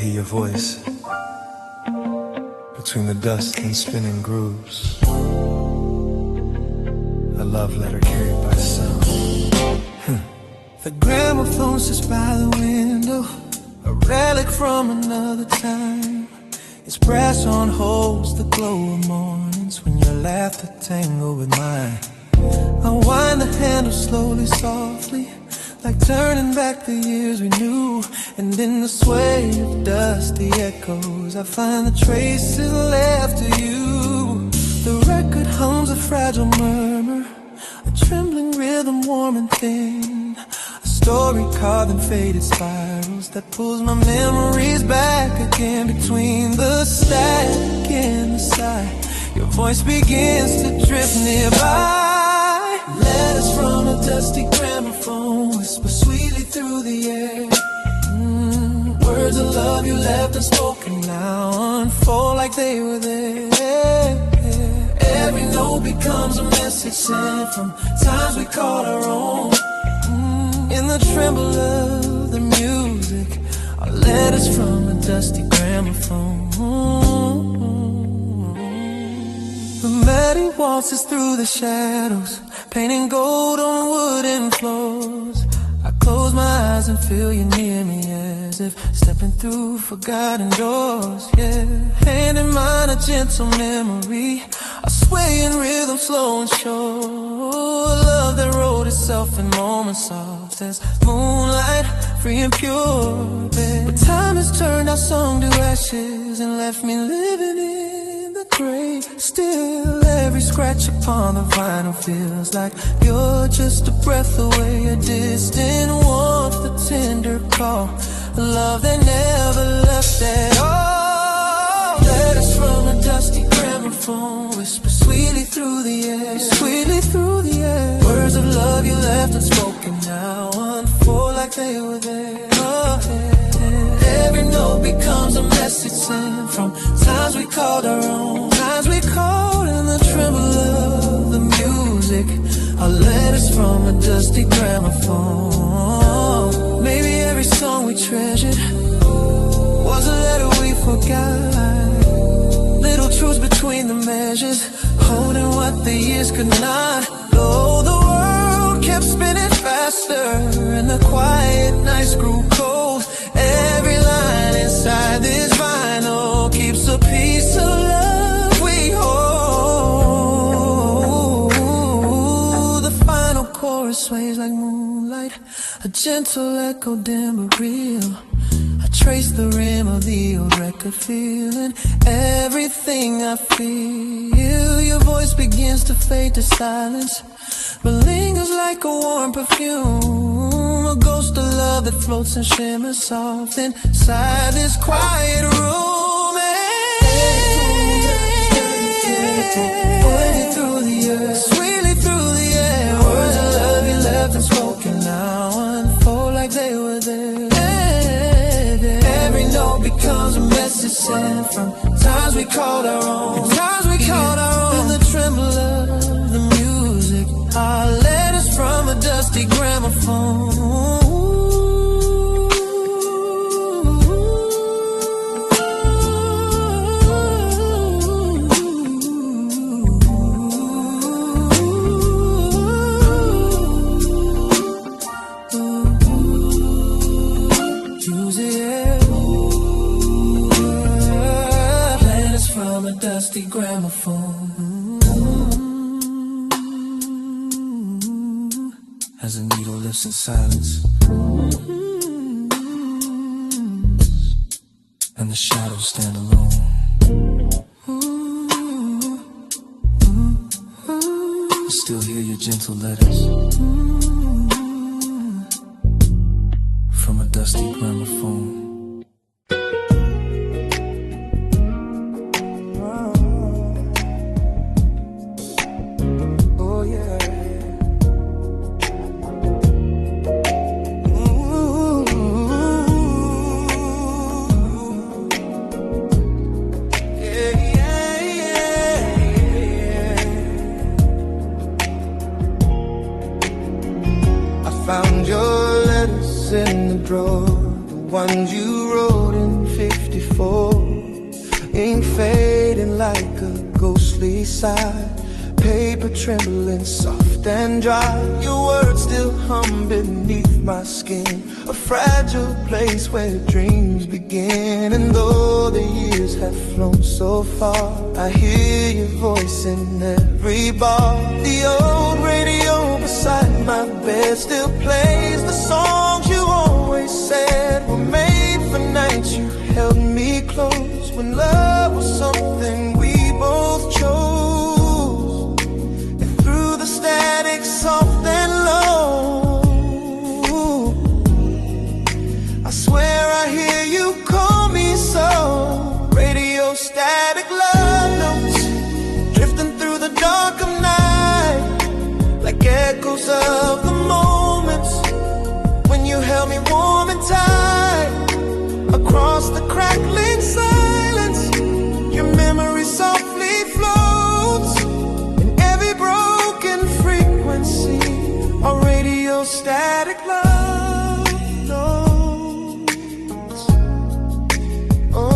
hear your voice between the dust and spinning grooves. A love letter carried by sound. The gramophone sits by the window, a relic from another time. Its brass on holds the glow of mornings when your laughter tangled with mine. I wind the handle slowly, softly, like turning back the years we knew. And in the sway of dusty echoes, I find the traces left of you. The record hums a fragile murmur, a trembling rhythm warm and thin, a story carved in faded spirals that pulls my memories back again. Between the static and the sigh, your voice begins to drift nearby. Letters from a dusty gramophone whisper sweetly through the air. Words of love you left unspoken now unfold like they were there. Every note becomes a message sent from times we called our own. In the tremble of the music are letters from a dusty gramophone. The melody waltzes through the shadows, painting gold on wooden floors. I close my eyes and feel you near me, as if stepping through forgotten doors. Yeah, hand in mine, a gentle memory, a swaying rhythm, slow and sure. Love that wrote itself in moments soft as moonlight, free and pure. But time has turned our song to ashes and left me living in the grave. Still, every scratch upon the vinyl feels like you're just a breath away, a distant warmth, a tender call, a love that never left at all. Letters from a dusty gramophone whisper sweetly through the air, sweetly through the air. Words of love you left unspoken now unfold like they were there. Oh, yeah. Every note becomes a message sent from times we called our own, times we called in the tremble of the music. Our letters from a dusty gramophone. Maybe every song we treasured was a letter we forgot. Little truths between the measures, holding what the years could not. Though the world kept spinning faster and the quiet nights grew cold, every line inside this vinyl keeps a piece of love we hold. The final chorus sways like moonlight, a gentle echo, dim but real. I trace the rim of the old record, feeling everything I feel. Your voice begins to fade to silence, but lingers like a warm perfume, a ghost of love that floats and shimmers soft inside this quiet room. Waving through the earth, sweetly through the air. Words of love you left unspoken now unfold like they were there. Every note becomes a message sent from times we called our own, times we called our own. In the tremble of the music, our letters from a dusty gramophone. Dusty gramophone. As a needle lifts in silence, and the shadows stand alone. I still hear your gentle letters from a dusty gramophone. Found your letters in the drawer, the ones wrote in 54 ink fading like a ghostly sigh, paper trembling soft and dry. Your words still hum beneath my skin, a fragile place where dreams begin. And though the years have flown so far, I hear your voice in every bar. The old radio beside my bed still plays the songs you always said were made for nights you held me close, when love was something we both chose. And through the static soft and low, I swear I hear you call me so. Radio static love notes drifting through the dark of night, like echoes of the moments when you held me warm and tight. Across the crackling silence, your memory softly floats. In every broken frequency, a radio static love notes. Oh,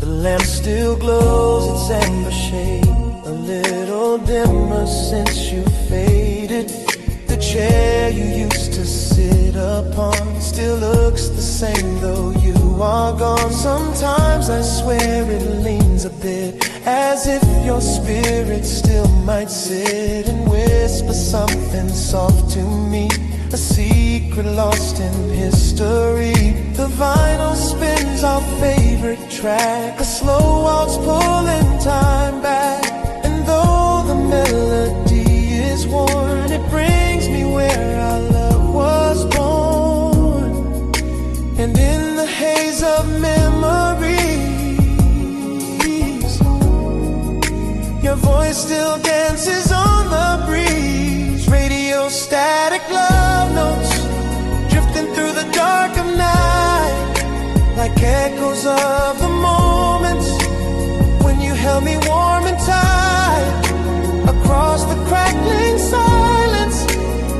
The lamp still glows its amber shade, a little dimmer since you faded. The chair you used to sit upon still looks the same though you are gone. Sometimes I swear it leans a bit, as if your spirit still might sit and whisper something soft to me, a secret lost in history. The vinyl spins our favorite track, a slow waltz pulling time back. And though the melody is worn, it brings me where our love was born. And in the haze of memories, your voice still dances on the breeze. Radio static love notes drifting through the dark of night, like echoes of the moments when you held me warm and tight. Across the crackling silence,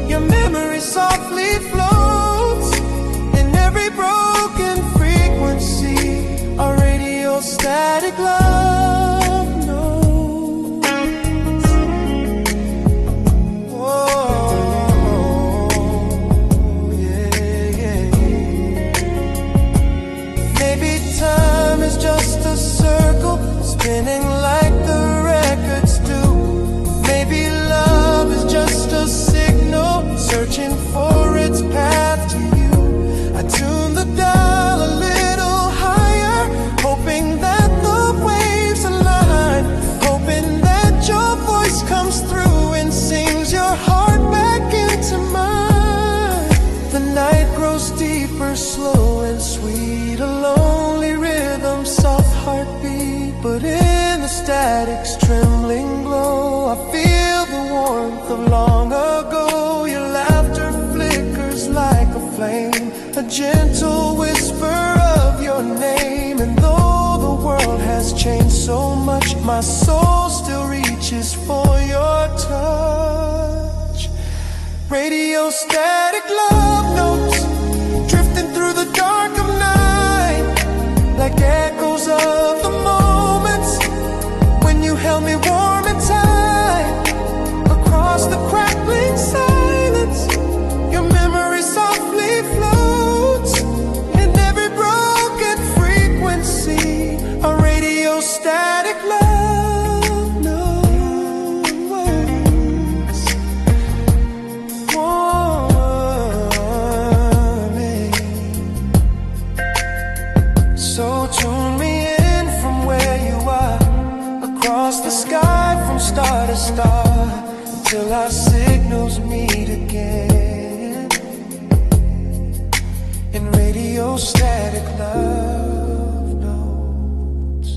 your memory softly floats. In every broken frequency, a radio static love notes. Whoa, yeah, yeah. Maybe time is just a circle spinning like the records do. Maybe love is just a signal searching for its path to you. I tune the dial a little higher, hoping that the waves align, hoping that your voice comes through and sings your heart back into mine. The night grows deeper, slow and sweet, a lonely rhythm, soft heartbeat. But in the static's trembling glow, I feel the warmth of long ago. Your laughter flickers like a flame, a gentle whisper of your name. And though the world has changed so much, my soul still reaches for your touch. Radio static love notes drifting through the dark of night, like echoes of the moments when you held me warm and tight. Across the crackling silence, your memory softly floats. In every broken frequency, a radio static love notes. So tune me in from where you are, across the sky from star to star, until our signals meet again in radio static love notes.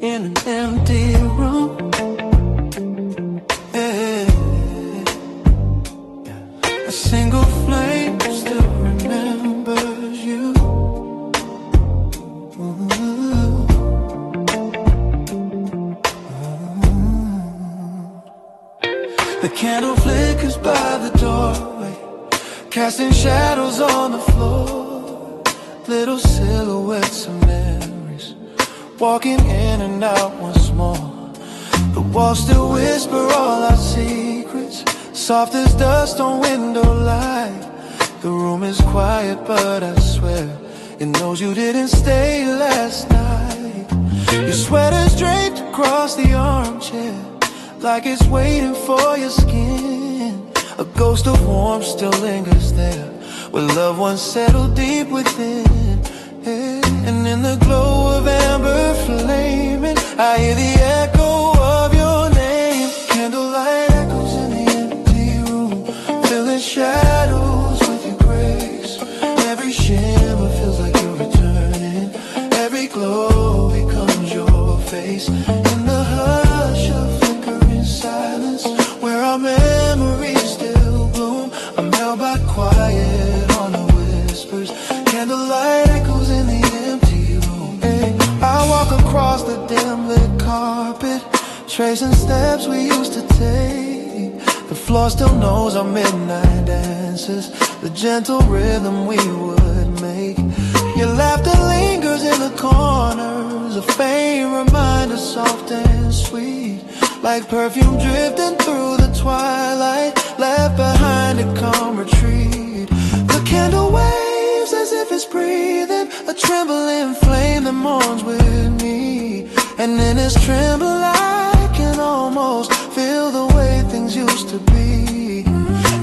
In an empty room, yeah. A single flame still remembers you. The candle flickers by the doorway, casting shadows on the floor. Little silhouettes of memories, walking in and out once more. The walls still whisper all our secrets, soft as dust on window light. The room is quiet, but I swear it knows you didn't stay last night. Your sweater's draped across the armchair, like it's waiting for your skin. A ghost of warmth still lingers there, where loved ones settle deep within. And in the glow of amber flaming, I hear the echo of your name. Candlelight echoes in the empty room, filling shadows with your grace. Every shimmer feels like you're returning, every glow becomes your face. In the hush of flickering silence, where our memories still bloom, I'm held by quiet haunted whispers. Candlelight echoes in the empty room. I walk across the dim lit carpet, tracing steps we used to take. The floor still knows our midnight dances, the gentle rhythm we would make. Your laughter lingers in the corners, a faint reminder, soft and sweet, like perfume drifting through the twilight, left behind to come retreat. The candle waves as if it's breathing, a trembling flame that mourns with me. And in its tremble I can almost feel the way things used to be.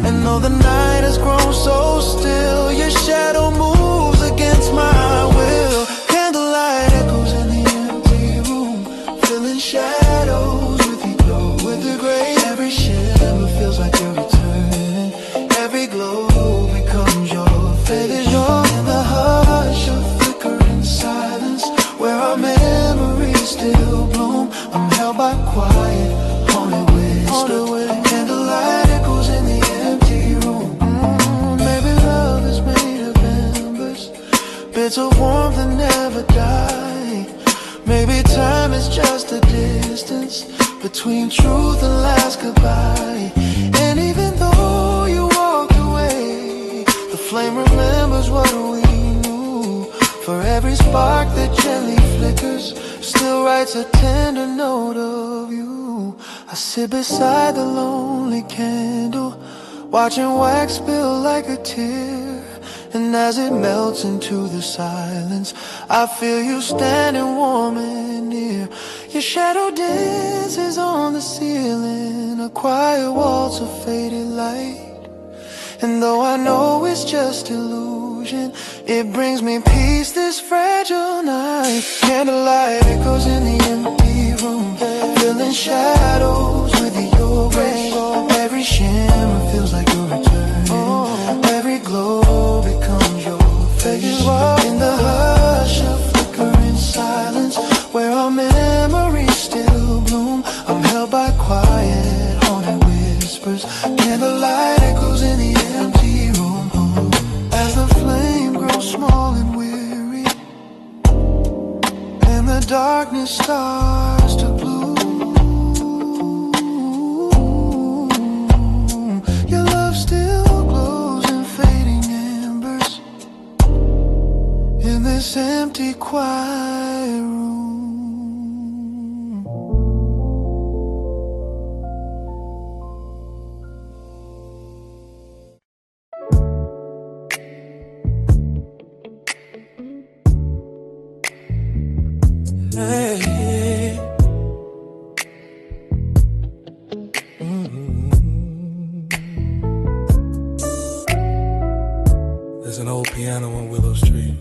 And though the night has grown so still, your shadow moves against my will. Candlelight echoes in the empty room, filling shadows with your glow, with the grace. Every shimmer feels like you're returning, every glow becomes your face. In the hush of flickering silence, where our memories still bloom, I'm held by quiet haunted whispers. Candlelight echoes in the empty room. Maybe love is made of embers, bits of warmth that never die. Maybe time is just a distance between truth and last goodbye. And even though you walked away, the flame remembers what we knew. For every spark that gently flickers, still writes a tender note of you. I sit beside the lonely candle, watching wax spill like a tear. And as it melts into the silence, I feel you standing warm and near. Your shadow dances on the ceiling, a quiet waltz of faded light. And though I know it's just illusion, it brings me peace this fragile night. Candlelight echoes in the empty room, filling shadows with your grace. Every shimmer feels like you're returning, every glow becomes your face. In the hush of flickering silence, where our memories still bloom, I'm held by quiet haunted whispers. Candlelight echoes in the empty room. As the flame grows small and weary, and the darkness starts to gloom, your love still glows in fading embers in this empty, quiet room. Hey. There's an old piano on Willow Street,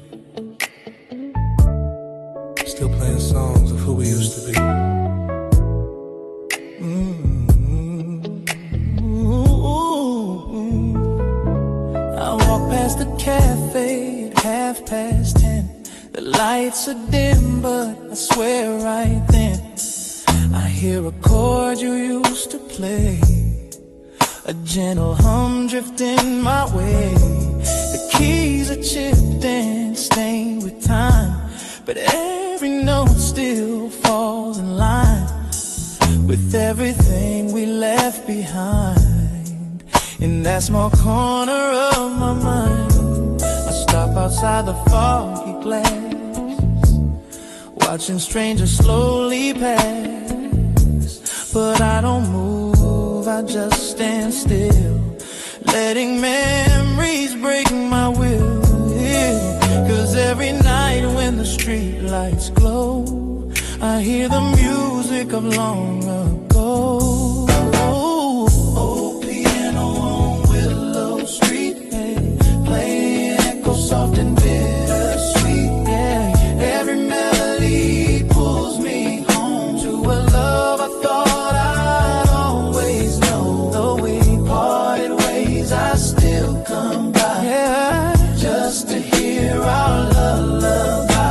still playing songs of who we used to be. I walk past the cafe at 10:30. The lights are dim, but I swear right then I hear a chord you used to play, a gentle hum drifting my way. The keys are chipped and stained with time, but every note still falls in line with everything we left behind. In that small corner of my mind, I stop outside the foggy glass, watching strangers slowly pass. But I don't move, I just stand still, letting memories break my will. Yeah. 'Cause every night when the street lights glow, I hear the music of long ago. Old piano on Willow Street, hey, playing echo soft and bittersweet. Yeah, every melody pulls me home to a love I thought I'd always know. Though we parted ways, I still come by, yeah, just to hear our lullaby.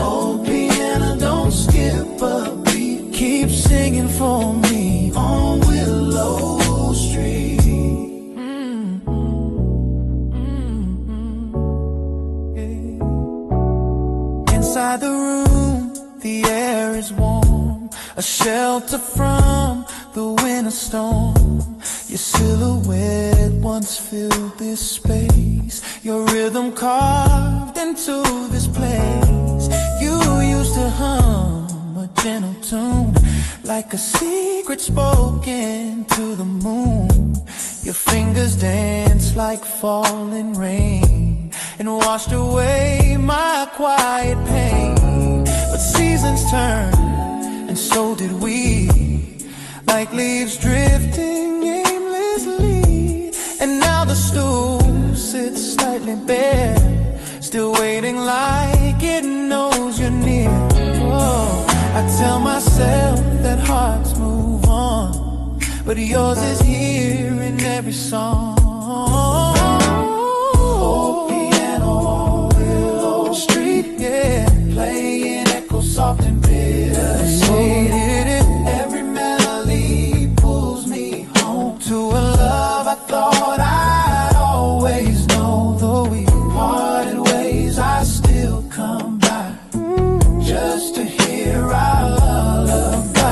Old piano, don't skip a beat, keep singing for me on Willow Street. Yeah. Inside the room, the air is warm, a shelter from the winter storm. Your silhouette once filled this space, your rhythm carved into this place. You used to hum a gentle tune, like a secret spoken to the moon. Your fingers danced like falling rain and washed away my quiet pain. But seasons turned, and so did we, like leaves drifting aimlessly. And now the stool sits slightly bare, still waiting like it knows you're near. Oh, I tell myself that hearts move on, but yours is here in every song. Old piano on Willow Street, yeah, playing echo soft and bittersweet. Every melody pulls me home to a love I thought I'd always know. Though we parted ways, I still come by, just to hear our lullaby.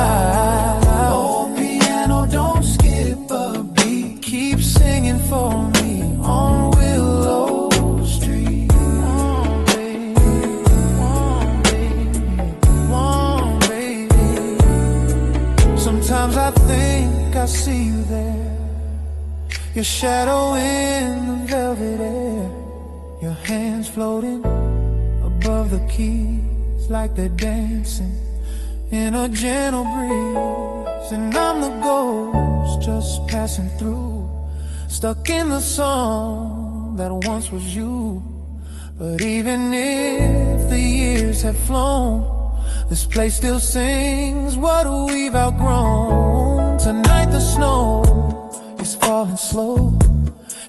Old piano, don't skip a beat, keep singing for me on Willow Street. Oh, baby, oh, baby, oh, baby. Sometimes I think I see you there, your shadow in the velvet air, your hands floating above the keys like they're dancing in a gentle breeze. And I'm the ghost just passing through, stuck in the song that once was you. But even if the years have flown, this place still sings what we've outgrown. Tonight the snow is falling slow,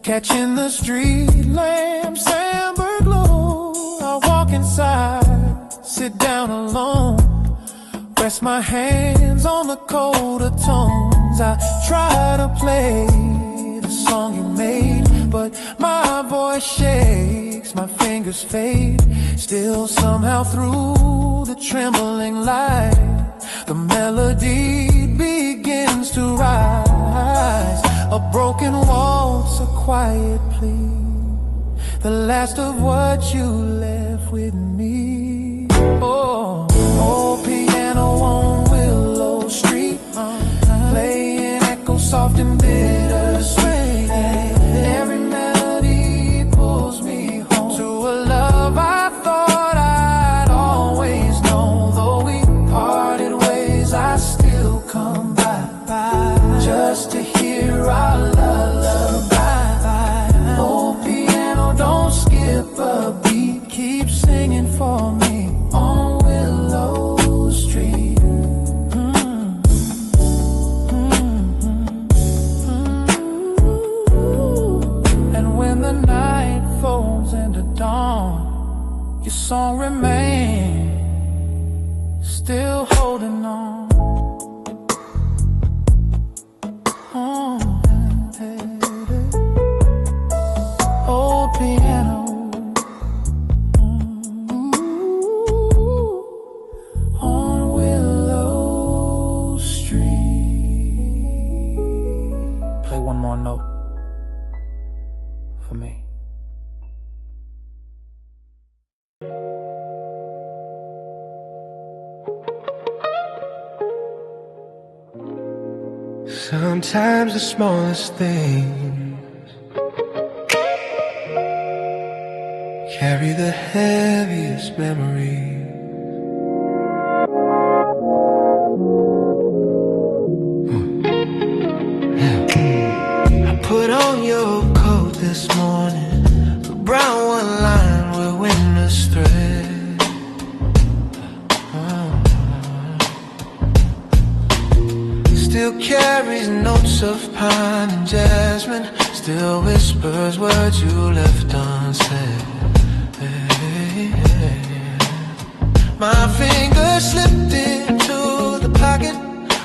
catching the street lamps amber glow. I walk inside, sit down alone, rest my hands on the colder tones. I try to play the song you made, but my voice shakes, my fingers fade. Still somehow through the trembling light, the melody begins to rise. A broken waltz, a quiet plea, the last of what you left with me. Oh, old piano on Willow Street, playing echo soft and bittersweet. Every melody pulls me home to a love I thought I'd always know. Though we parted ways, I still come by, just to hear our lullaby. Old piano, don't skip a beat, keep singing for me on Willow Street. for me. Sometimes the smallest things carry the heaviest memories. I put on your coat this morning, the brown one lined with winter's thread. Still carries notes of pine and jasmine, still whispers words you left unsaid. My fingers slipped into the pocket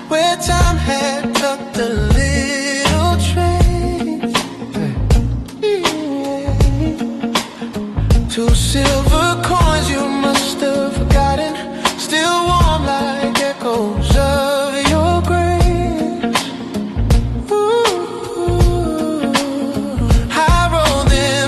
where time had tucked a little trace. Two silver coins you must have forgotten, still warm like echoes of your grace.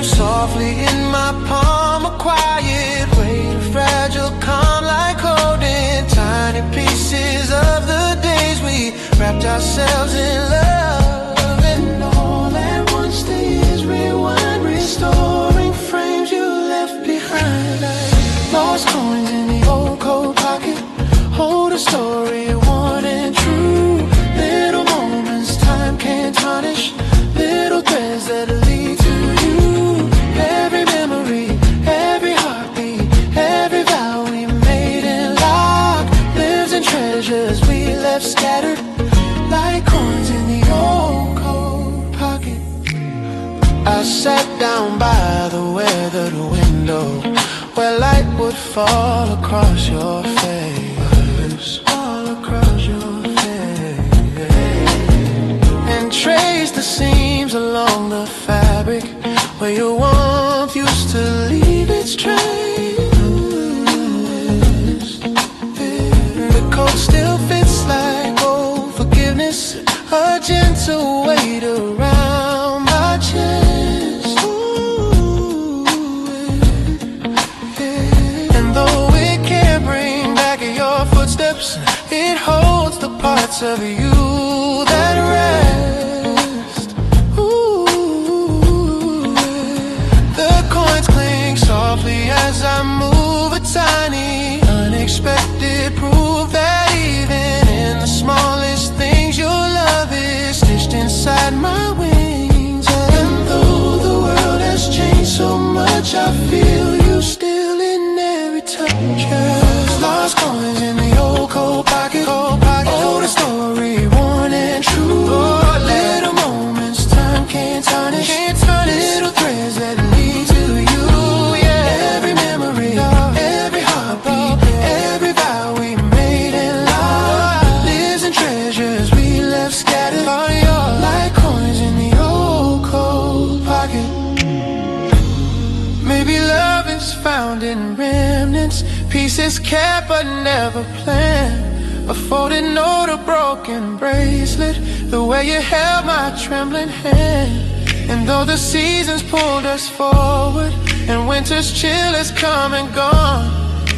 Softly in my palm, a quiet way, fragile, calm, like holding tiny pieces of the days we wrapped ourselves in love. And all at once the years rewind, restoring frames you left behind. Like lost coins in the old coat pocket, hold a story worn and true. Little moments time can't tarnish, little threads that lead to you. Every memory, every heartbeat, every vow we made and locked, lives in treasures we left scattered like coins in the old coat pocket. I sat down by the weathered window where light would fall across your face, all across your face, and trace the seams along the fabric where your warmth used to leave its trace. The coat still fits like old forgiveness, a gentle weight around my chest. And though it can't bring back your footsteps, it holds the parts of you that rest. Softly as I move, a tiny, unexpected proof that even in the smallest things your love is stitched inside my wings. And though the world has changed so much, I feel you still in every touch. Cause lost coins in the old coat pocket, hold a story worn and true. Little moments time can't tarnish, little threads that lead to you. Every memory, every heartbeat, every vow we made and lost, lives in treasures we left scattered like coins in the old coat pocket. Maybe love is found in remnants, pieces kept but never planned. A folded note, a broken bracelet, the way you held my trembling hand. And though the seasons pulled us forward and winter's chill has come and gone,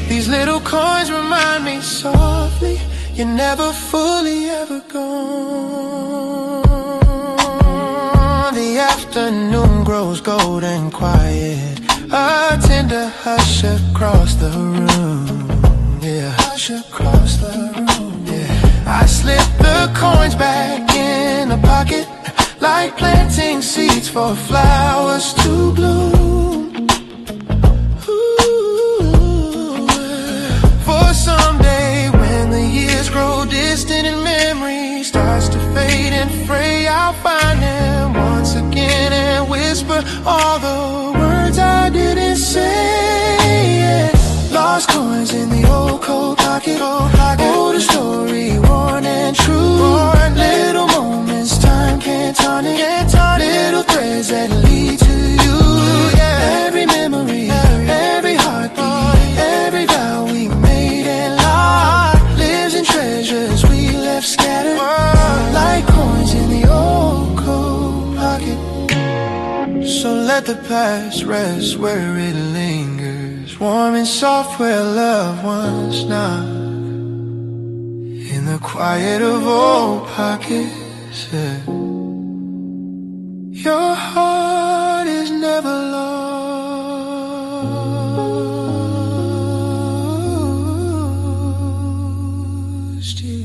these little coins remind me softly you're never fully ever gone. The afternoon grows golden quiet, a tender hush across the room. Yeah, hush across the room. Yeah, I slip the coins back in the pocket, like planting seeds for flowers to bloom. Ooh. For someday when the years grow distant and memory starts to fade and fray, I'll find them once again and whisper all the words I didn't say. Yeah. Lost coins in the old coat pocket, hold a story worn and true. Little moments time can't tarnish, little threads that lead to you. Every memory, every heartbeat, every vow we made and lost, lives in treasures we left scattered like coins in the old coat pocket. So let the past rest where it lingers, warm and soft where love once knocked. In the quiet of old pockets, yeah. Your heart is never lost, yeah.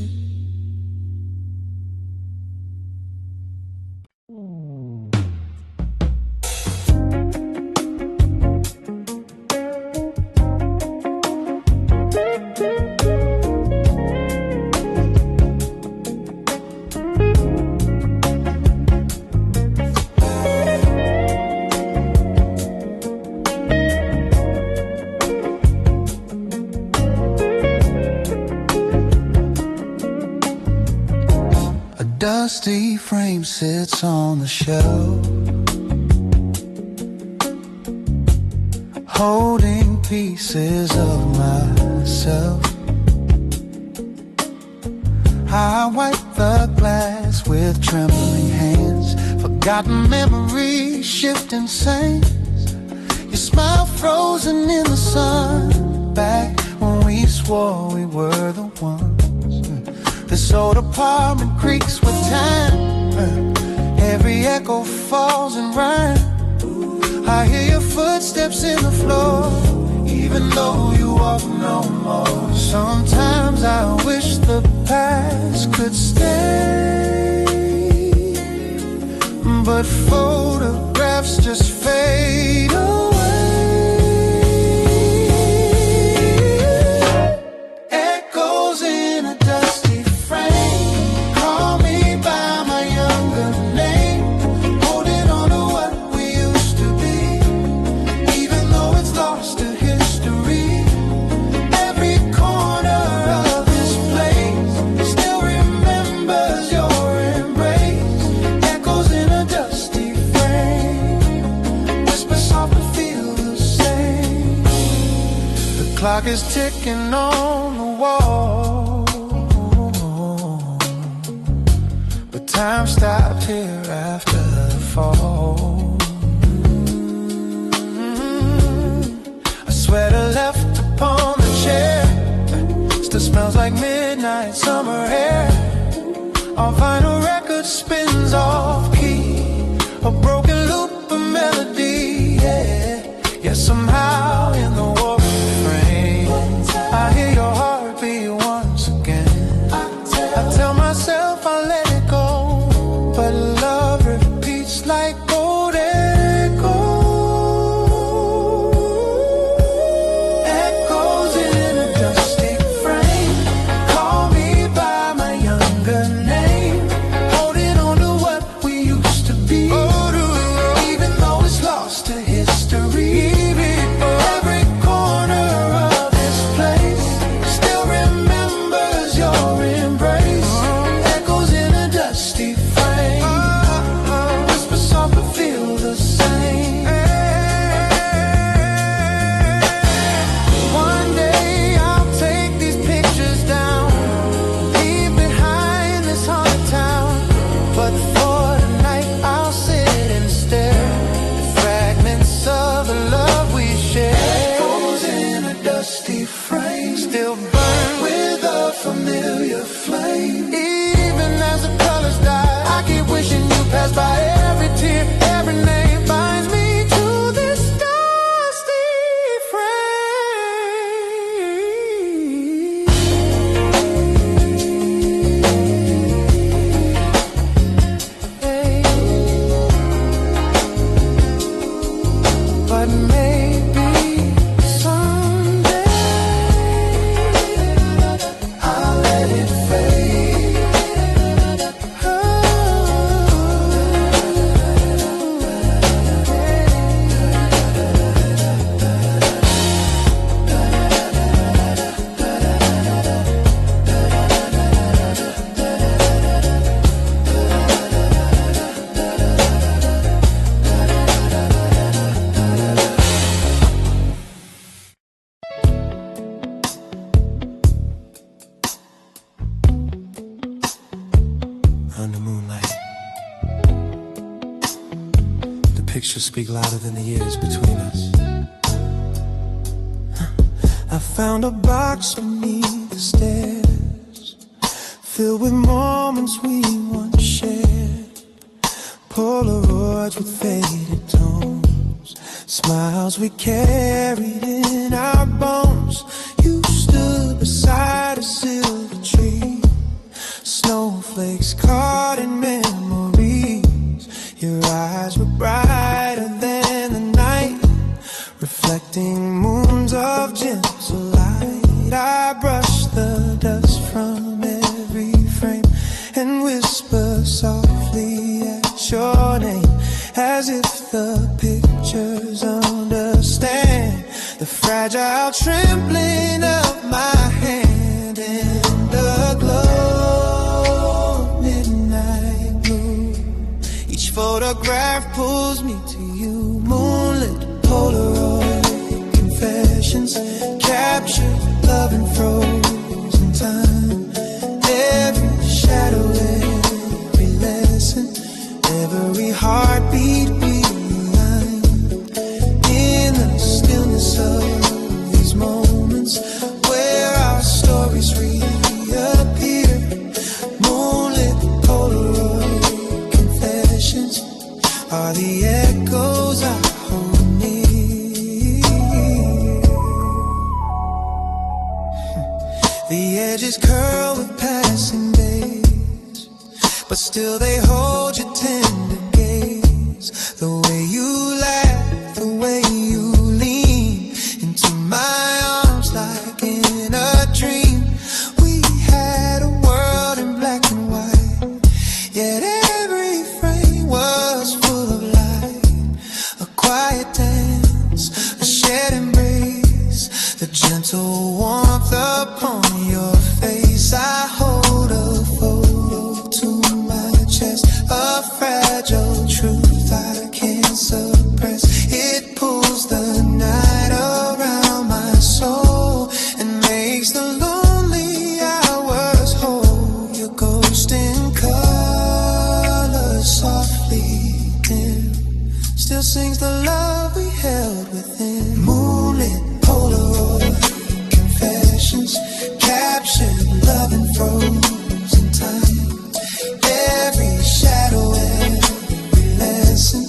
Dusty frame sits on the shelf, holding pieces of myself. I wipe the glass with trembling hands, forgotten memories, shifting sands. Your smile frozen in the sun, back when we swore we were the ones. This old apartment creaks with time, every echo falls in rhyme. I hear your footsteps in the floor, even though you walk no more. Sometimes I wish the past could stay, but photographs just fade away. Echoes in a dusty clock is ticking on the wall, but time stopped here after the fall. A sweater left upon the chair still smells like midnight summer air. Our vinyl record spins off key, a broken loop of melody, yeah. Yeah, somehow in the war I hear your heartbeat once again. I tell myself I'll let it go, but love repeats like old echoes. Echoes in a dusty frame, call me by my younger name, holding on to what we used to be, even though it's lost to history. Every corner still remembers your embrace. Echoes in a dusty frame, whisper soft but feel the same. One day I'll take these pictures down, leave behind this haunted town, but for tonight I'll sit and stare at fragments of the love we shared. Echoes in a dusty frame, still burn with a familiar flame. Even as the colors die, I keep wishing you passed by. Every tear, every name binds me to this dusty frame. Hey. But maybe someday I'll let it fade. pictures speak louder than the years between us. I found a box beneath the stairs, filled with moments we once shared. Polaroids with faded tones, smiles we carried in our bones. You stood beside a silver tree, snowflakes caught in memories. Your eyes were brighter than the night, reflecting moons of gentle light. I brushed the dust from every frame and whispered softly at your name, as if the pictures understand the fragile trembling of my hand in the glow of midnight blue. Each photograph pulls me to you, moonlit Polaroid confessions, captured love in frozen time. Every shadow, every lesson, every heartbeat realigned in the stillness of these moments where our stories reappear. Moonlit Polaroid confessions are the echoes I hold near. The edges curl with passing days, but still they hold your tender gaze. The way you laugh, the way you lean into my arms like in a dream. We had a world in black and white, yet every frame was full of light. A quiet dance, a shared embrace, the gentle warmth upon your face. I hold a photo to my chest, a fragile truth I can't suppress. It pulls the night around my soul and makes the lonely hours whole. Your ghost in color softly dim still sings the love we held within. Moonlit Polaroid confessions, captured love in frozen time. Every shadow, every lesson,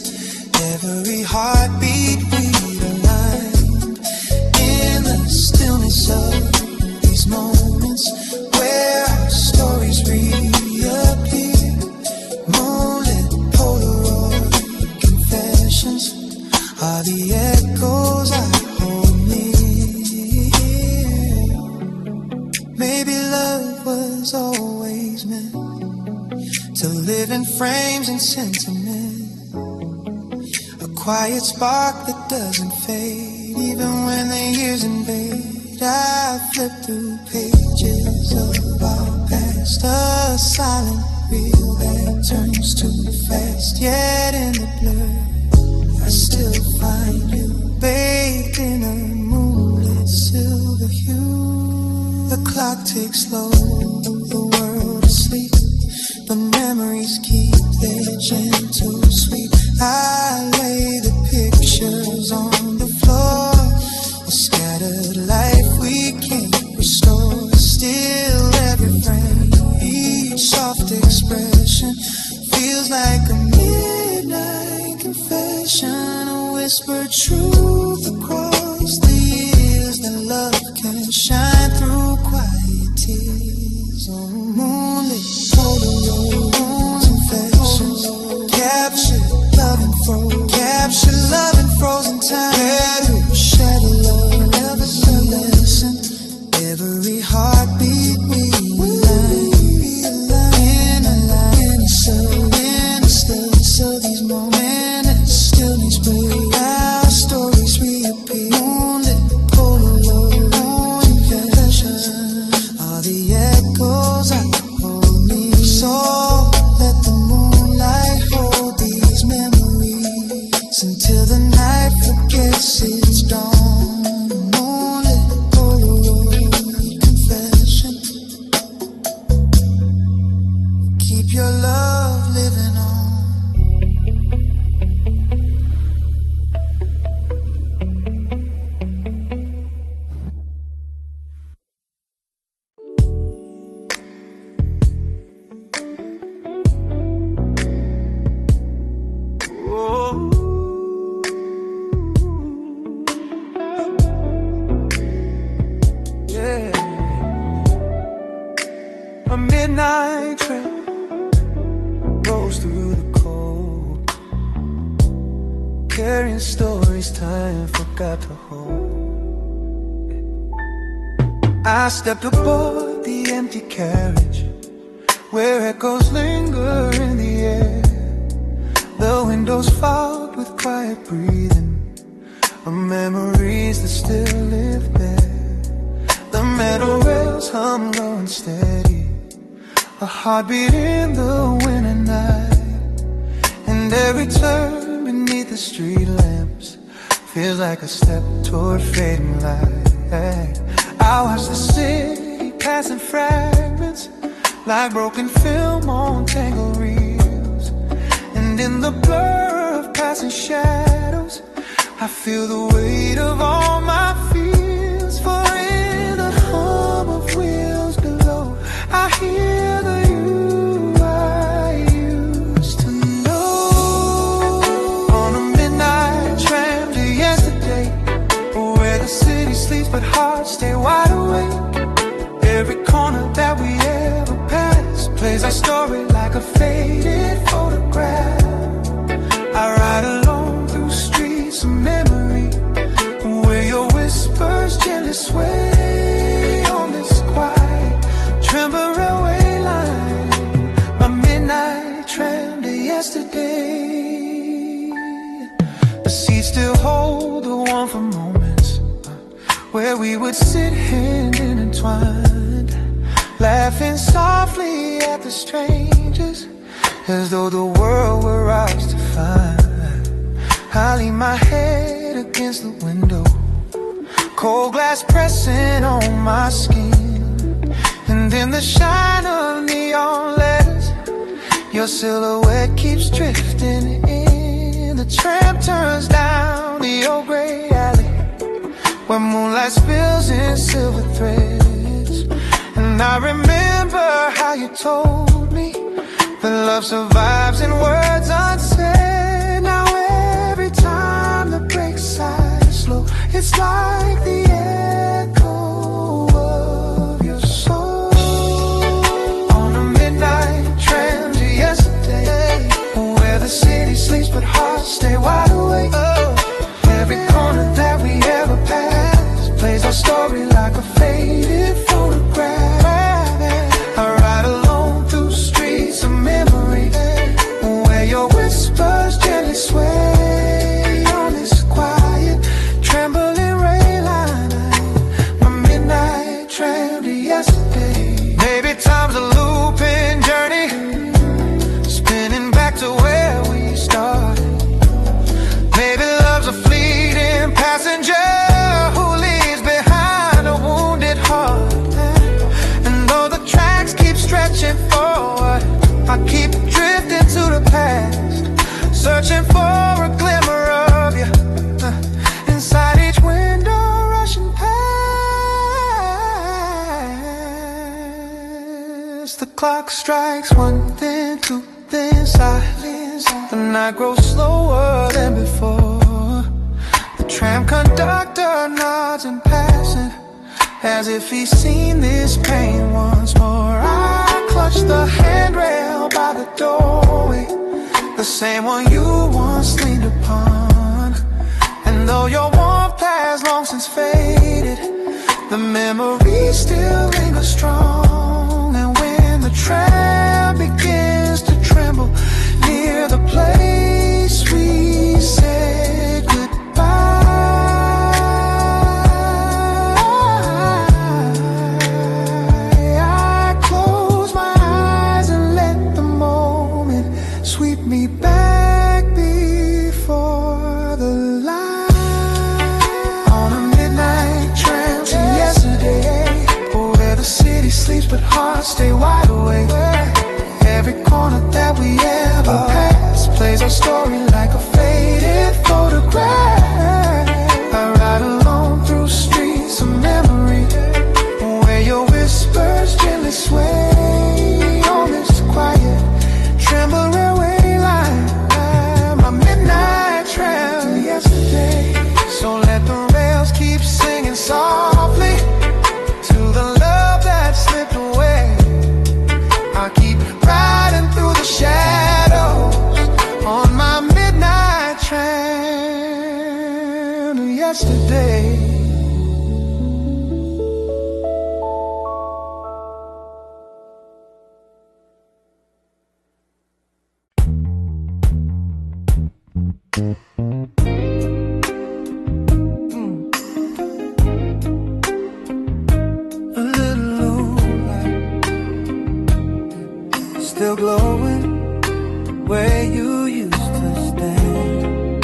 every heartbeat realigned in the stillness of these moments where our stories reappear. Moonlit Polaroid confessions are the echoes I hold near. Maybe love was always meant to live in frames and sentiment, a quiet spark that doesn't fade even when the years invade. I flip through pages of our past, a silent reel that turns too fast. Yet in the blur I still find you, bathed in a moonlit silver hue. The clock ticks slow, the world is asleep, but memories keep their gentle sweep. I lay the pictures on the floor, a scattered life we can't restore. Still every frame, each soft expression feels like a midnight confession, a whispered truth across the years that love can shine through quiet tears. Oh, moonlit Polaroid confessions, captured love in frozen time. Every shadow, love, every lesson, every heartbeat realigned in the stillness of these moments. Stillness where our stories reappear. Moonlit Polaroid confessions are the echoes I hold near. So let the moonlight hold these memories until the night forgets its dawn. Moonlit Polaroid confession, keep your love living on. stories time forgot to hold. I stepped aboard the empty carriage, where echoes linger in the air. The windows fogged with quiet breathing, of memories that still live there. The metal rails hum low and steady, a heartbeat in the winter night. And every turn beneath the street lamps feels like a step toward fading light. I watch the city pass in fragments, like broken film on tangled reels. And in the blur of passing shadows, I feel the weight of all my fears. For in the hum of wheels below, I hear the you I used to know. On a midnight tram to yesterday, where the city sleeps but hearts stay wide awake. Every corner that we ever passed plays our story like a faded photograph. I ride alone through streets of memory, where your whispers gently sway on this quiet tremble railway line. My midnight tram to yesterday. The seats still hold the warmth for moments, where we would sit hand intertwined, laughing softly at the strangers, as though the world were ours to find. I lean my head against the window, cold glass pressing on my skin. And in the shine of neon letters, your silhouette keeps drifting in. The tram turns down the old gray alley, where moonlight spills in silver threads. And I remember how you told me that love survives in words unsaid. Now every time the brakes sigh slow, it's like the echo of your soul. On a midnight tram to yesterday, where the city sleeps but hearts stay wide awake. Every corner that we ever passed plays our story like a faded photograph. I ride alone through streets of memory, where your whispers gently sway on this quiet, trembling rail line. My midnight tram to yesterday. Maybe time's a looping journey, spinning back to where we started. Maybe love's a fleeting passenger who leaves behind a wounded heart. And though the tracks keep stretching forward, I keep drifting to the past, searching for a glimmer of you inside each window rushing past. The clock strikes one, then two, then silence. The night grows slower than before. The tram conductor nods in passing, as if he's seen this pain once more. I clutch the handrail by the doorway, the same one you once leaned upon. And though your warmth has long since faded, the memories still linger strong. And when the tram begins to tremble near the place we said goodbye, I close my eyes and let the moment sweep me back before the light. On a midnight tram to yesterday, where the city sleeps but hearts stay wide awake. yesterday. A little low light, still glowing where you used to stand,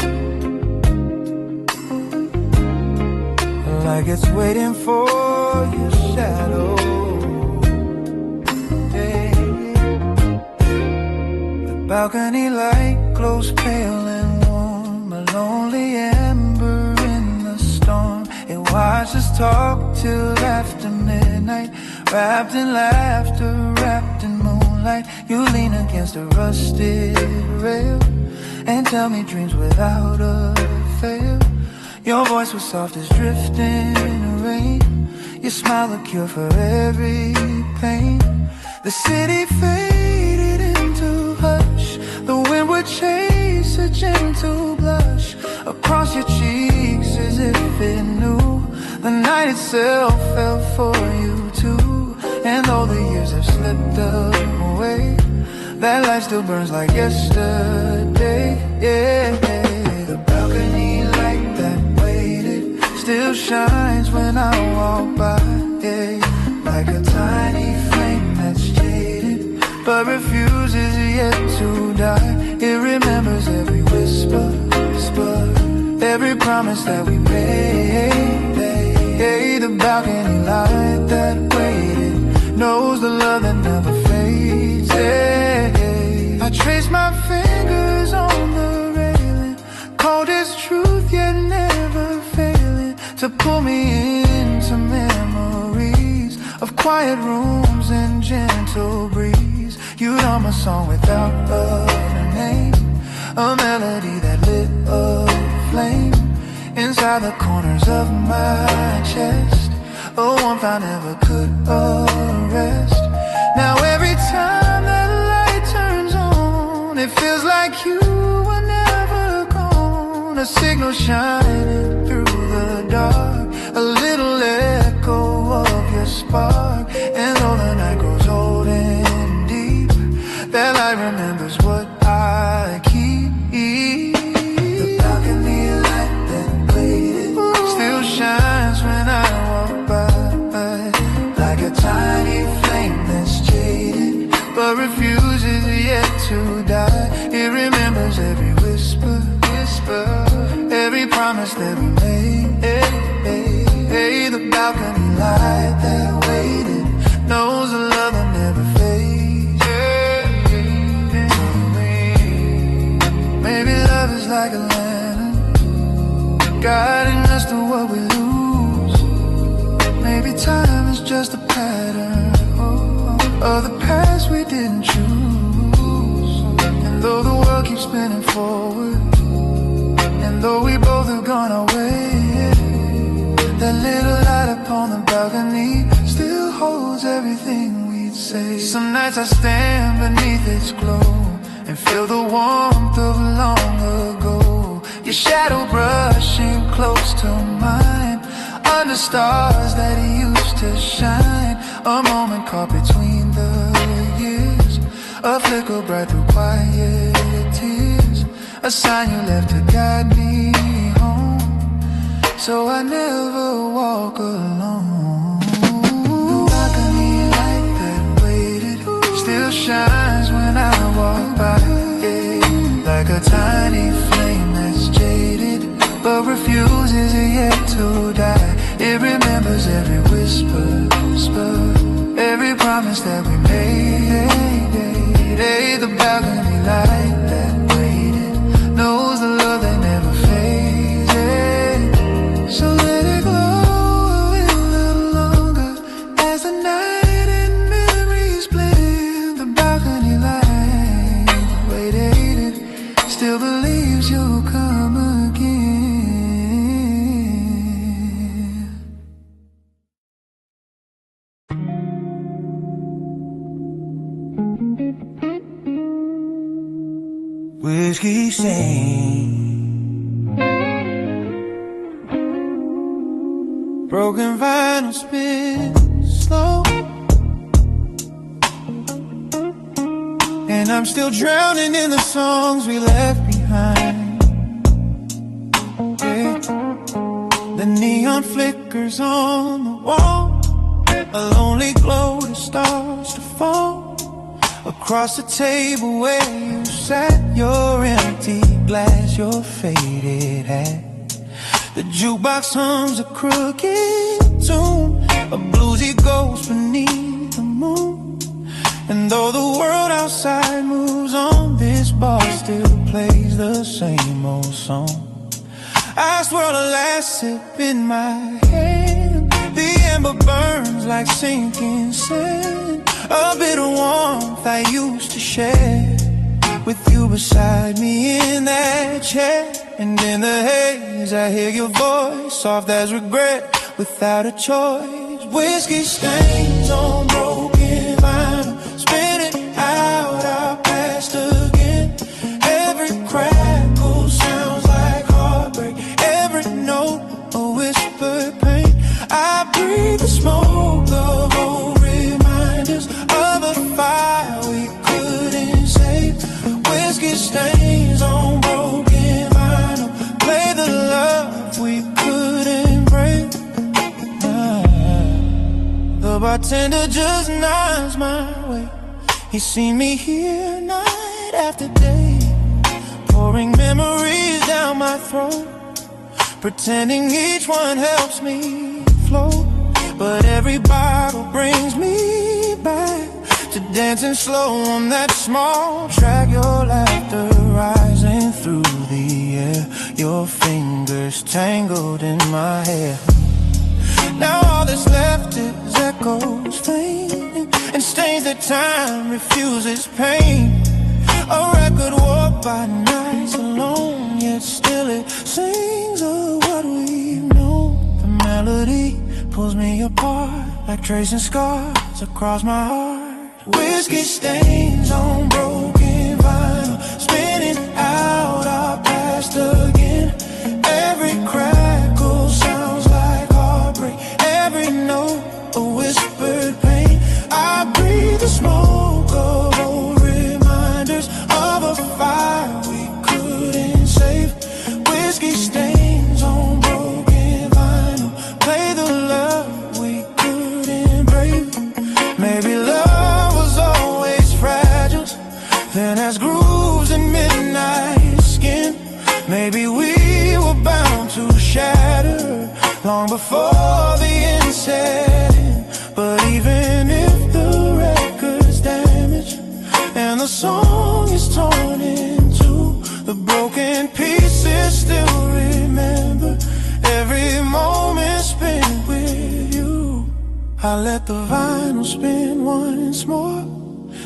like it's waiting for your shadow. Yeah. The balcony light glows pale and warm, a lonely ember in the storm. It watches us talk till after midnight, wrapped in laughter, wrapped in moonlight. You lean against a rusted rail and tell me dreams without a fail. Your voice was soft as drifting rain. Your smile a cure for every pain. The city faded into hush. The wind would chase a gentle blush across your cheeks as if it knew. The night itself fell for you too. And though the years have slipped away, that light still burns like yesterday. Yeah, the balcony light that waited still shines when I walk by. Yeah, like a tiny flame that's jaded but refuses yet to die. It remembers every whisper, every promise that we made. Hey, the balcony light that waited knows the love that never fades. Hey, I trace my fingers on the railing, cold as truth yet never failing, to pull me into memories of quiet rooms and gentle breeze. You know my song without a name, a melody that lit a flame inside the corners of my chest, a warmth I never could arrest. Now every time that light turns on, it feels like you were never gone. A signal shining through the dark, a little echo of your spark. And though the night grows old and deep, that light remembers what I keep. The balcony light that waited still shines when I walk by, like a tiny flame that's jaded but refuses yet to die. It remembers every whisper, every promise that we made. Hey, the balcony light that waited knows the love that never fades. Maybe love is like a lantern, guiding us to what we lose. Maybe time is just a pattern of the past we didn't choose. And though the world keeps spinning forward, and though we both have gone our way, that little light upon the balcony still holds everything we'd say. Some nights I stand beneath its glow and feel the warmth of long ago. Your shadow brushing close to mine, under stars that used to shine. A moment caught between the years, a flicker bright through quiet tears, a sign you left to guide me home, so I never walk alone. The balcony light that waited still shines when I walk by, yeah, like a tiny flame that's jaded but refuses yet to die. It remembers every whisper, every promise that we made. Hey, the balcony light that waited knows the love that never fades. So let it glow a little longer as the night and memories blend. The balcony light waited, still believes you'll come again. Whiskey sing, Broken vinyl spin slow, and I'm still drowning in the songs we left behind. Yeah. The neon flickers on the wall, a lonely glow that starts to fall across the table where you sat, your empty glass, your faded hat. The jukebox hums a crooked tune, a bluesy ghost beneath the moon. And though the world outside moves on, this bar still plays the same old song. I swirl a last sip in my hand, the ember burns like sinking sand, a bit of warmth I used to share with you beside me in that chair. And in the haze I hear your voice, soft as regret, without a choice. Whiskey stains on broken vinyl, spinning out our past again. Every crackle sounds like heartbreak, every note a whispered pain. I breathe the smoke of old reminders of a fire we couldn't save. Whiskey stains on broken vinyl, play the love we couldn't break. The bartender just nods my way. He's seen me here night after day, pouring memories down my throat, pretending each one helps me float. But every bottle brings me back to dancing slow on that small track. Your laughter rising through the air, your fingers tangled in my hair. Now all that's left is echoes fading, and stains that time refuses pain. A record warped by nights alone, yet still it sings of what we've known. The melody pulls me apart like tracing scars across my heart. Whiskey stains on broken vinyl, spinning out our past again. Every crackle sounds like heartbreak, every note a whispered pain. I breathe the smoke of old reminders of a fire we couldn't save. Whiskey stains on broken vinyl, play the love we couldn't break. Maybe love was always fragile, then has grooves in midnight skin. Maybe we were bound to shatter long before the end set in. But even if the record's damaged and the song is torn in two, the broken pieces still remember every moment spent with you. I let the vinyl spin once more,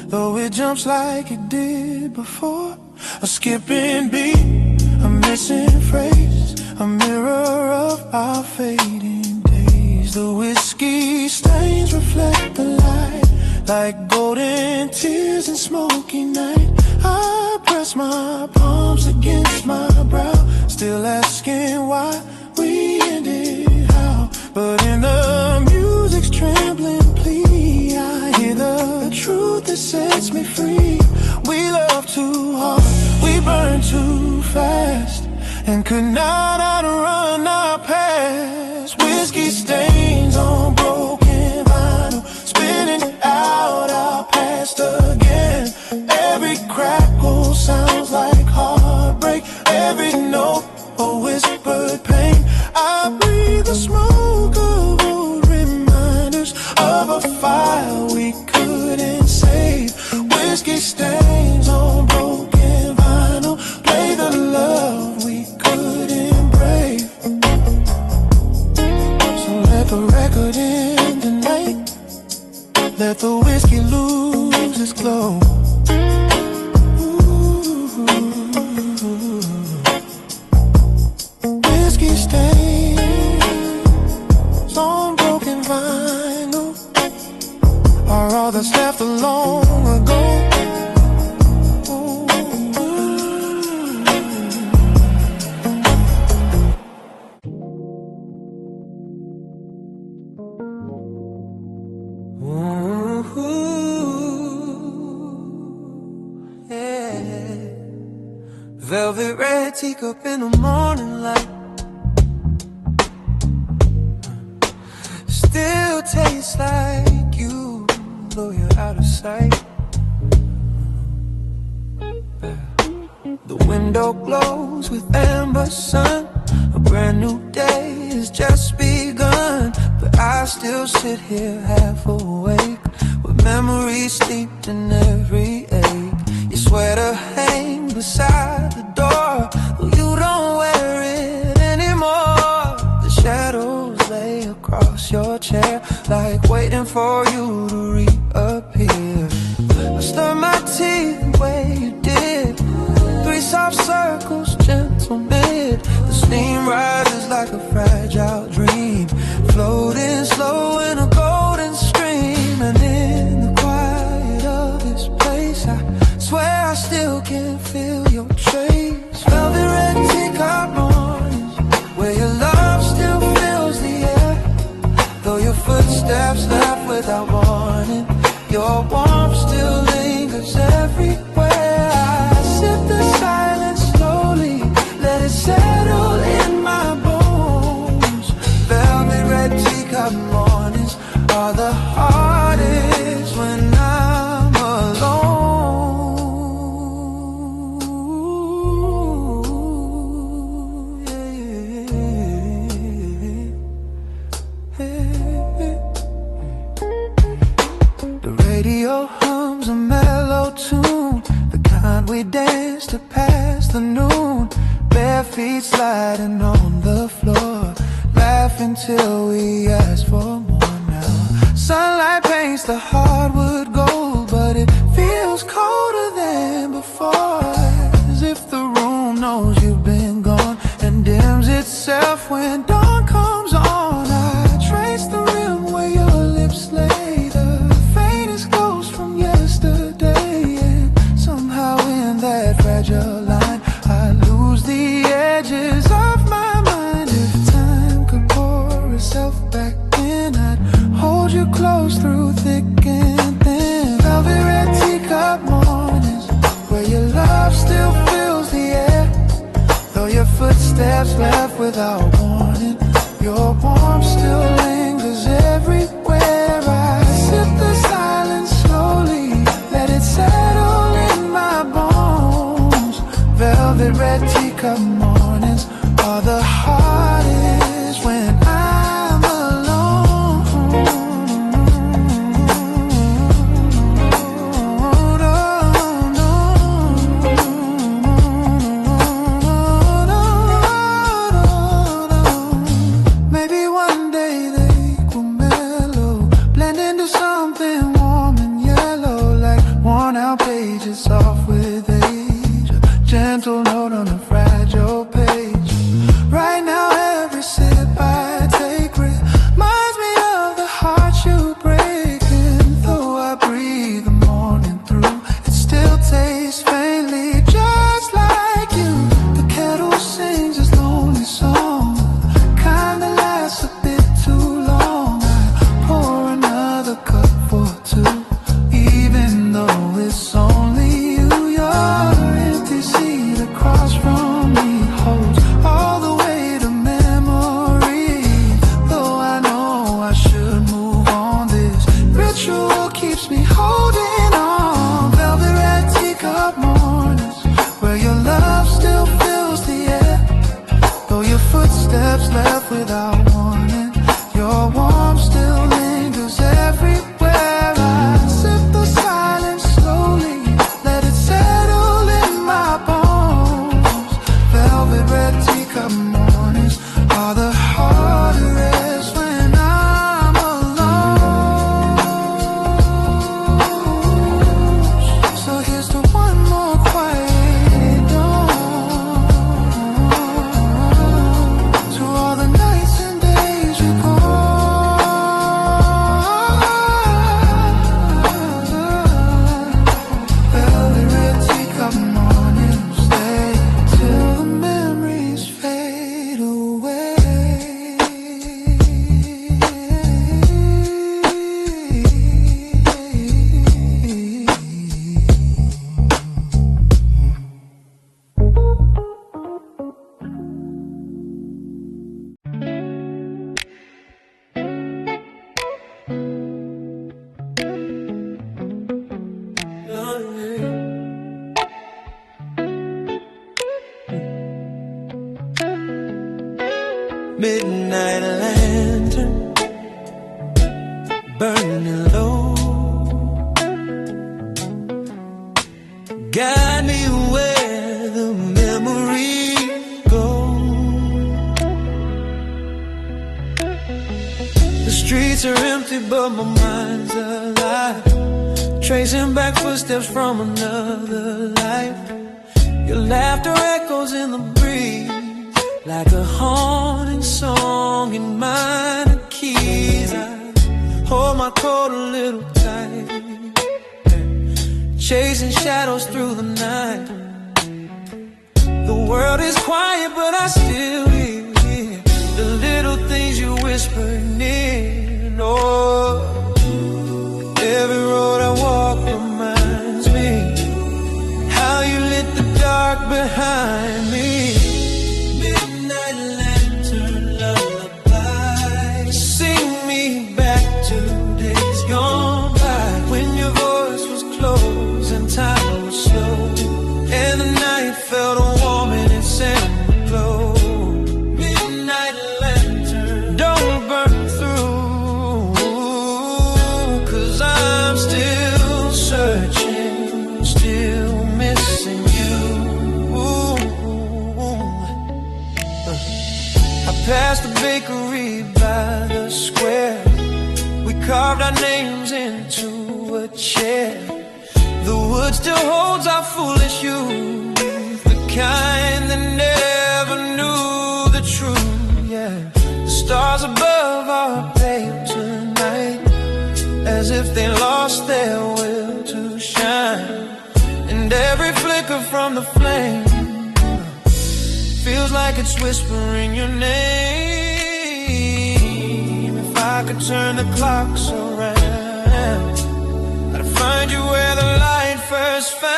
though it jumps like it did before. A skipping beat, a missing phrase, a mirror of our fading days. The whiskey stains reflect the light like golden tears in smoky night. I press my palms against my brow, still asking why we ended how. But in the music's trembling plea, I hear the truth that sets me free. We love too hard, we burn too fast, and could not outrun our past. Whiskey stains on broken vinyl, spinning out our past again. Every crackle sounds like heartbreak, every note a whispered pain. I breathe the smoke of old reminders of a fire we couldn't save. Whiskey stains on broken vinyl, play the love we couldn't break. So let the record end tonight, let the whiskey lose its glow. Whiskey stains on broken vinyl are all that's left of long ago. teacup in the morning light still tastes like you, though you're out of sight. The window glows with amber sun. A brand new day has just begun, but I still sit here half awake, with memories steeped in every ache. Your sweater hangs beside the door, though you don't wear it anymore. The shadows lay across your chair, like waiting for you to reappear. I stir my tea the way you did, 3 soft circles, gentle mid. The steam rises like a fragile dream, floating slow in a golden stream. And in the quiet of this place, I swear I still can feel your trace. Velvet red teacup mornings, where your love still fills the air, though your footsteps left without warning. Your warmth still lingers everywhere. I sip the silence slowly, let it settle in my bones. Velvet red teacup mornings are the hardest when I'm alone. The radio hums a mellow tune, the kind we dance to pass the noon. Bare feet sliding on the floor, laughing till we ask for more now. Sunlight paints the hardwood gold, but it feels colder than before, as if the room knows you've been gone and dims itself when dawn comes on. I trace the rim where your lips lay, the faintest ghost from yesterday, and somehow in that fragile line I lose the edges of my mind. If time could pour itself back in, I'd hold you close through thick and thin. Velvet red teacup mornings, where your love still fills the air, though your footsteps left without warning. Your warmth still lingers everywhere. I sip the silence slowly, let it settle in my bones. Velvet red teacup mornings are the hardest when I'm alone. Maybe one day they will mellow, blend into something warm and yellow, like worn out pages soft with age, a gentle note on a fragile page. Right now every sip I take reminds me of the heart you break, and though I breathe the morning through, it still tastes faintly just like you. The kettle sings its lonely song, kind that lasts a bit too long. I pour another cup for two, even though it's only you. Your empty seat across from me holds all the weight of memory, though I know I should move on. This ritual keeps me holding on. Velvet red teacup mornings, where your love still fills the air, though your footsteps left without warning. Your warmth still lingers everywhere. I sip the silence slowly, let it settle in my bones. Velvet red teacup mornings are the hardest when I'm alone. So here's to one more quiet dawn, to all the nights and days you go. Velvet red teacup mornings, stay till the memories fade away. midnight lantern burning low. Guide me where the memories go. The streets are empty but my mind's alive, tracing back footsteps from another life. Your laughter echoes in the breeze like a haunting song in minor keys. I hold my coat a little tight, chasing shadows through the night. The world is quiet but I still hear the little things you whisper near. Oh, every road I walk reminds me how you lit the dark behind me. Midnight lantern lullaby, sing me back to days gone by, when your voice was close and time was slow, and the night felt warm in its amber glow. Midnight lantern, don't burn through, 'cause I'm still searching, still missing you. I passed the bakery by the square, we carved our names into a chair. The wood still holds our foolish youth, the kind that never knew the truth. Yeah, the stars above are pale tonight, as if they lost their will to shine. And every flicker from the flame feels like it's whispering your name. If I could turn the clocks around, I'd find you where the light first found.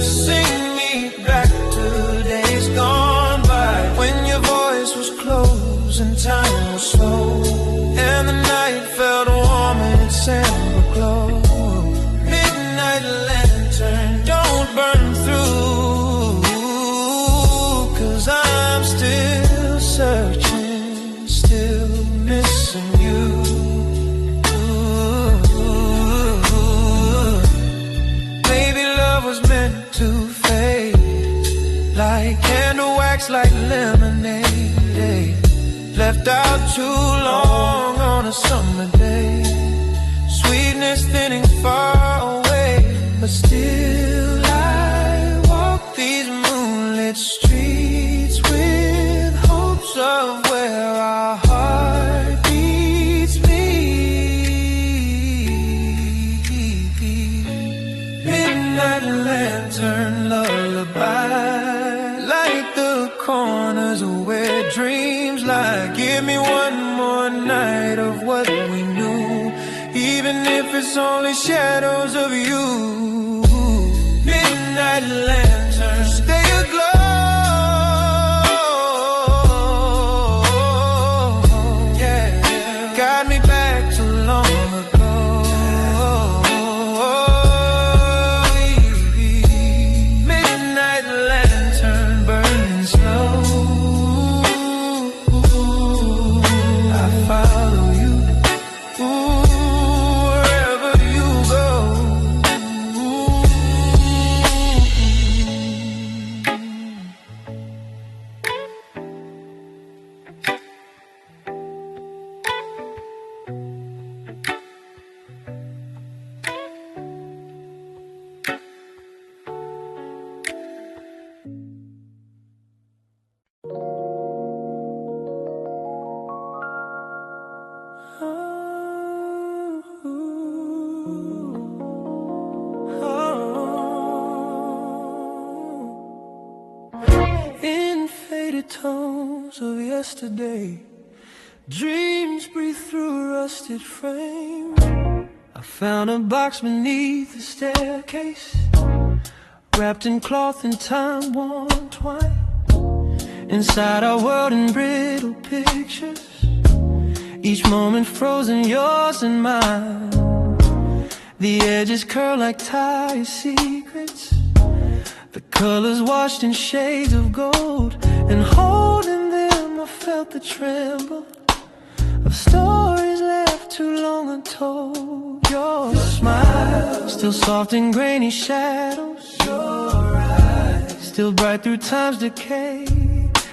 Sing me back to days gone by, when your voice was close and time was slow, and the night felt warm in its amber glow. Midnight lantern, don't burn through, 'cause I'm still searching, still missing you. Maybe love was meant to fade, like candle wax, like lemonade, left out too long on a summer day. Sweetness thinning far away, but still I walk these moonlit streets with hopes of where our heart beats meet. Midnight lantern lullaby, light the corners where dreams lie. Give me one more night of what we knew, even if it's only shadows of you. Midnight lantern, stay aglow. Yeah, guide me back to long ago. Midnight lantern burning slow. I follow you. Wherever you go. In faded tones of yesterday, dreams breathe through a rusted frame. I found a box beneath the staircase, wrapped in cloth and time-worn twine. Inside our world in brittle pictures, each moment frozen, yours and mine. The edges curl like tired secrets, the colors washed in shades of gold, and holding them I felt the tremble of stories left too long untold. Your smile, still soft in grainy shadows. Your eyes, still bright through time's decay.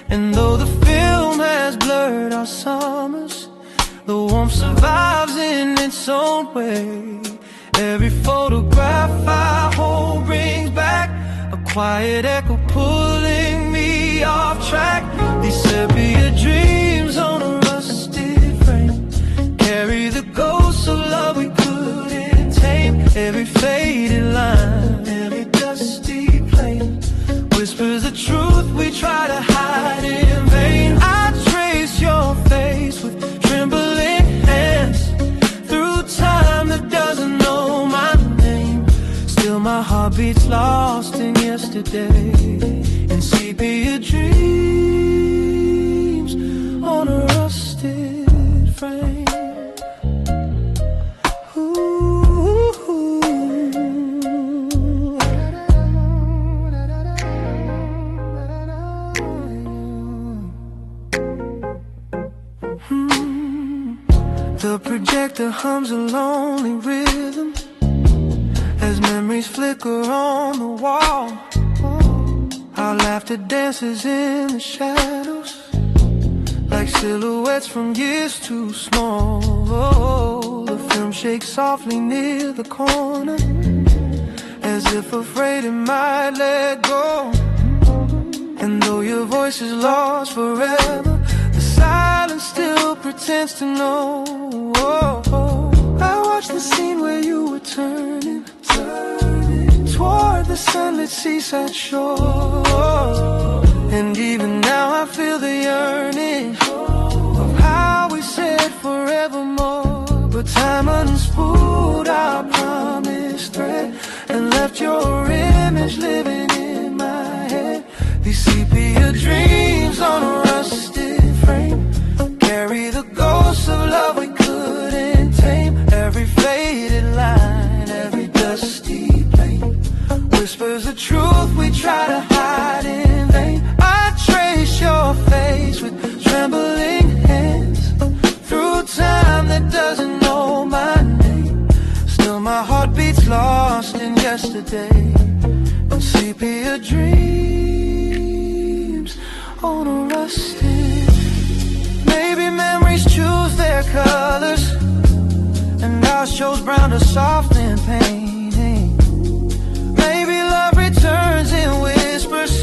And though the film has blurred our summers, the warmth survives in its own way. Every photograph I hold brings back a quiet echo pulling me off track. These sepia dreams on a rusted frame carry the ghosts of love we couldn't tame. Every faded line, every dusty plane whispers the truth we try to hide in vain. I trace your face with trembling hands through time that doesn't know my name. Still my heart beats lost in yesterday, in sepia dreams on a rusted frame. The projector hums a lonely rhythm as memories flicker on the wall. Our laughter dances in the shadows like silhouettes from years too small. The film shakes softly near the corner as if afraid it might let go. And though your voice is lost forever, the silence still pretends to know. I watched the scene where you were turning toward the sunlit seaside shore. And even now I feel the yearning of how we said forevermore. But time unspooled our promised thread and left your image living in my head. These sepia dreams on a rusted frame carry the ghosts of love we couldn't tame. Every faded line, every dusty plane whispers the truth we try to hide in vain. I trace your face with trembling hands through time that doesn't know my name. Still my heart beats lost in yesterday, in sepia dreams on a rusted. Maybe memories choose their colors and ours chose brown to soften pain. Maybe love returns in whispers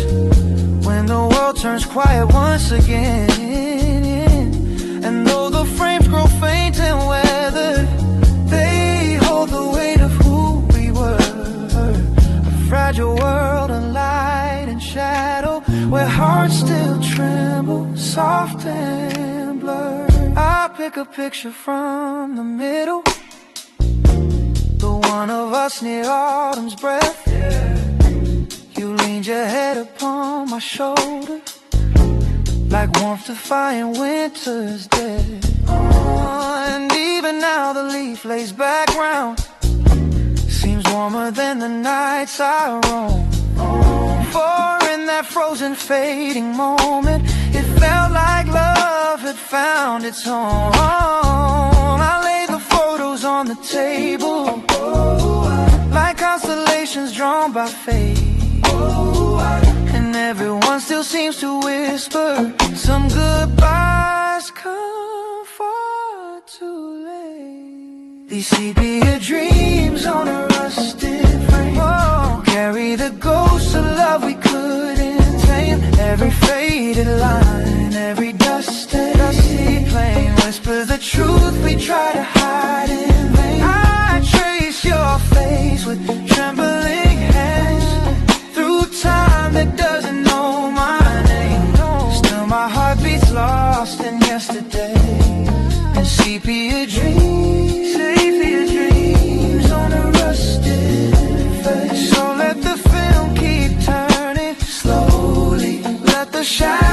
when the world turns quiet once again. And though the frames grow faint and weathered, they hold the weight of who we were. A fragile world of light and shadow where hearts still tremble, soft and blurred. I pick a picture from the middle, the one of us near autumn's breath. You leaned your head upon my shoulder like warmth defying winter's dead. And even now the leaf lays back round seems warmer than the nights I roam. For in that frozen fading moment it felt like love had found its home. I lay the photos on the table like constellations drawn by fate. And everyone still seems to whisper some goodbyes come far too late. These sepia dreams on a rusted frame carry the ghosts of love we couldn't tame. Every faded line, every dusty plane whispers the truth we try to hide in vain. I trace your face with trembling hands through time that doesn't know my name. Still my heart beats lost in yesterday, and sepia dreams on a rusted face. So let the film keep turning slowly, let the shadows